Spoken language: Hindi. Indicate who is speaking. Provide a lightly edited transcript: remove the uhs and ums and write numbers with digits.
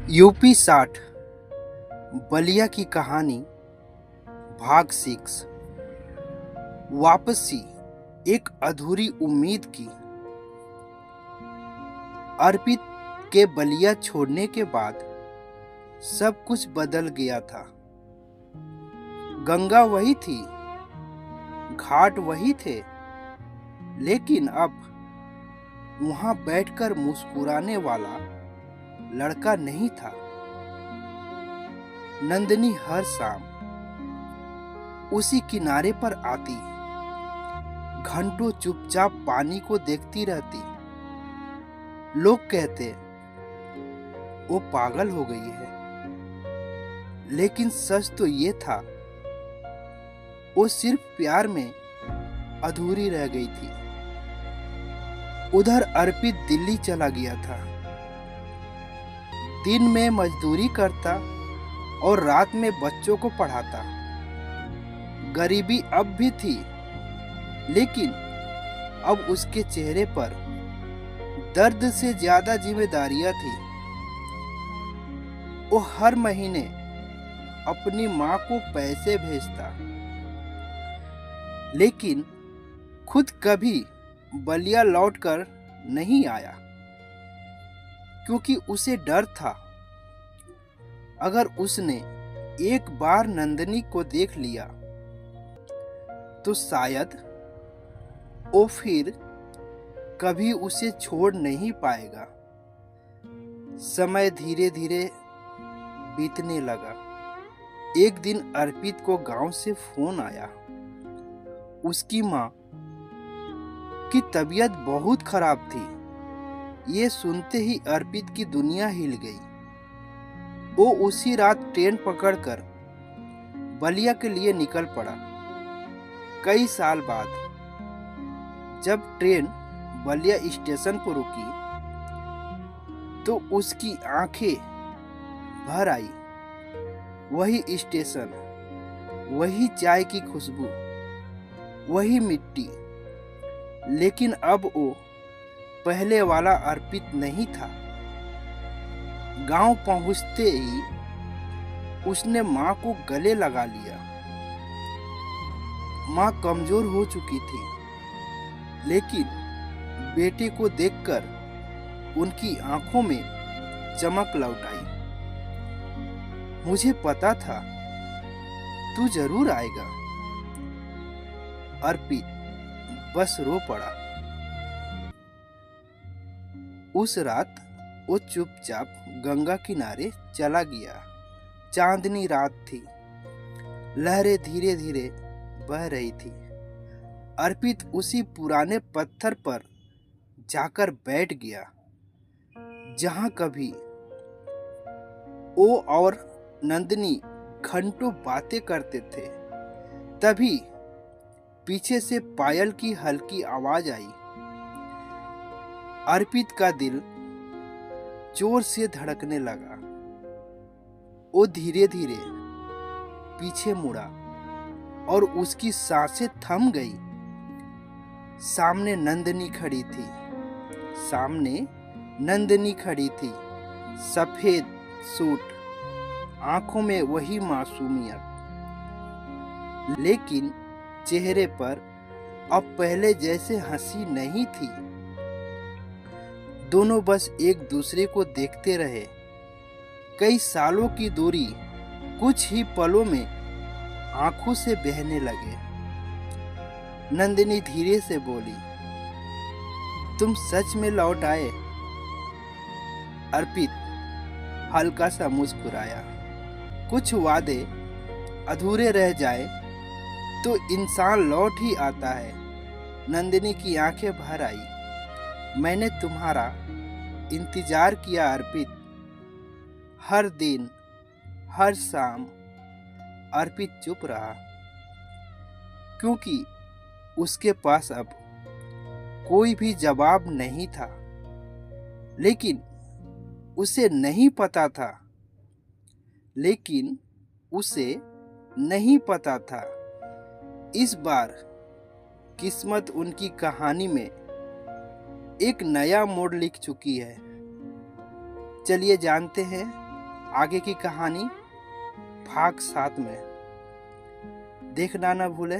Speaker 1: यूपी 60 बलिया की कहानी भाग 6। वापसी, एक अधूरी उम्मीद की। अर्पित के बलिया छोड़ने के बाद सब कुछ बदल गया था। गंगा वही थी, घाट वही थे, लेकिन अब वहां बैठकर मुस्कुराने वाला लड़का नहीं था। नंदिनी हर शाम उसी किनारे पर आती, घंटों चुपचाप पानी को देखती रहती। लोग कहते वो पागल हो गई है, लेकिन सच तो ये था, वो सिर्फ प्यार में अधूरी रह गई थी। उधर अर्पित दिल्ली चला गया था। दिन में मजदूरी करता और रात में बच्चों को पढ़ाता। गरीबी अब भी थी, लेकिन अब उसके चेहरे पर दर्द से ज्यादा जिम्मेदारियां थी। वो हर महीने अपनी मां को पैसे भेजता, लेकिन खुद कभी बलिया लौटकर नहीं आया, क्योंकि उसे डर था, अगर उसने एक बार नंदिनी को देख लिया तो शायद वो फिर कभी उसे छोड़ नहीं पाएगा। समय धीरे धीरे बीतने लगा। एक दिन अर्पित को गांव से फोन आया। उसकी मां की तबीयत बहुत खराब थी। ये सुनते ही अर्पित की दुनिया हिल गई। वो उसी रात ट्रेन पकड़कर बलिया के लिए निकल पड़ा। कई साल बाद जब ट्रेन बलिया स्टेशन पर रुकी तो उसकी आंखें भर आई। वही स्टेशन, वही चाय की खुशबू, वही मिट्टी, लेकिन अब वो पहले वाला अर्पित नहीं था। गांव पहुंचते ही उसने मां को गले लगा लिया। मां कमजोर हो चुकी थी, लेकिन बेटे को देखकर उनकी आंखों में चमक लौट आई। मुझे पता था तू जरूर आएगा। अर्पित बस रो पड़ा। उस रात वो चुपचाप गंगा किनारे चला गया। चांदनी रात थी, लहरें धीरे धीरे बह रही थी। अर्पित उसी पुराने पत्थर पर जाकर बैठ गया, जहां कभी वो और नंदिनी घंटों बातें करते थे। तभी पीछे से पायल की हल्की आवाज आई। अर्पित का दिल जोर से धड़कने लगा। वो धीरे धीरे पीछे मुड़ा और उसकी सांसें थम गई। सामने नंदिनी खड़ी थी, सफेद सूट, आंखों में वही मासूमियत, लेकिन चेहरे पर अब पहले जैसे हंसी नहीं थी। दोनों बस एक दूसरे को देखते रहे। कई सालों की दूरी कुछ ही पलों में आंखों से बहने लगे। नंदिनी धीरे से बोली, तुम सच में लौट आए? अर्पित हल्का सा मुस्कुराया। कुछ वादे अधूरे रह जाए तो इंसान लौट ही आता है। नंदिनी की आंखें भर आई। मैंने तुम्हारा इंतजार किया अर्पित, हर दिन, हर शाम। अर्पित चुप रहा, क्योंकि उसके पास अब कोई भी जवाब नहीं था। लेकिन उसे नहीं पता था, इस बार किस्मत उनकी कहानी में एक नया मोड़ लिख चुकी है। चलिए जानते हैं आगे की कहानी भाग 7 में देखना ना भूले।